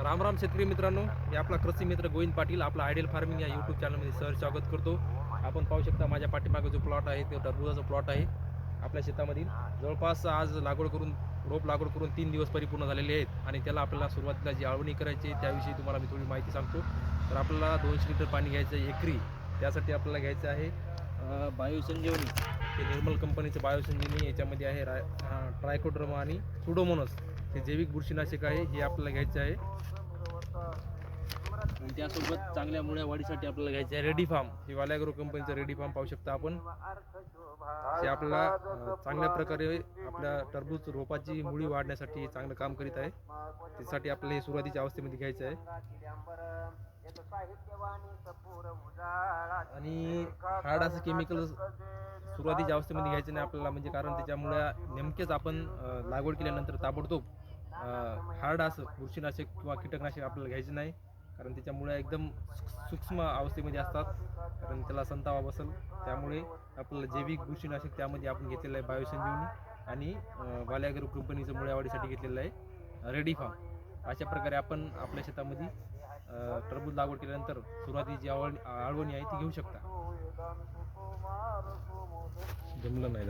राम राम शेतकरी मित्रांनो, मी आपला कृषी मित्र गोविंद पाटील आपला आयडियल फार्मिंग या यूट्यूब चॅनलमध्ये सहर्ष स्वागत करतो. आपण पाहू शकता माझ्या पाठीमागे जो प्लॉट आहे तो टरबूजाचा प्लॉट आहे आपल्या शेतामधील. जवळपास आज रोप लागवड करून 3 दिवस परिपूर्ण झालेले आहेत आणि त्याला आपल्याला सुरुवातीला जी आळवणी करायची त्याविषयी तुम्हाला मी थोडी माहिती सांगतो. तर आपल्याला 200 लिटर पाणी घ्यायचं आहे एकरी. त्यासाठी आपल्याला घ्यायचं आहे बायोसंजीवनी, हे निर्मल कंपनीचं बायोसंजीवनी. याच्यामध्ये आहे ट्रायकोड्रमा आणि सुडोमोनस, हे जैविक बुरशीनाशक आहे, हे आपल्याला घ्यायचं आहे. आणि त्यासोबत चांगल्या मुळ्या वाढीसाठी आपल्याला घ्यायचं आहे रेडी फार्म, हे वाल्याग्रो कंपनीचं रेडी फार्म पाहू शकता आपण. हे आपल्याला चांगल्या प्रकारे आपल्या टरबूज रोपाची मुळी वाढण्यासाठी चांगलं काम करीत आहे. त्यासाठी आपल्याला हे सुरुवातीच्या अवस्थेमध्ये घ्यायचं आहे. आणि हार्ड असं केमिकल सुरुवातीच्या अवस्थेमध्ये घ्यायचं नाही आपल्याला, म्हणजे कारण त्याच्यामुळे नेमकेच आपण लागवड केल्यानंतर ताबडतोब हार्ड असं बुरशीनाशक किंवा कीटकनाशक आपल्याला घ्यायचं नाही, कारण त्याच्यामुळे एकदम सूक्ष्म अवस्थेमध्ये असतात, कारण त्याला संतावा बसल. त्यामुळे आपल्याला जैविक बुरशीनाशक त्यामध्ये आपण घेतलेलं आहे बायोसंजीवनी आणि वाल्याग्रो कंपनीचं मुळ्यावाढीसाठी घेतलेलं आहे रेडी फार्म. अशा प्रकारे आपण आपल्या शेतामध्ये टरबूज लागवड केल्यानंतर सुरुवातीची जी आळवणी आहे ती घेऊ शकता. जमलं नाही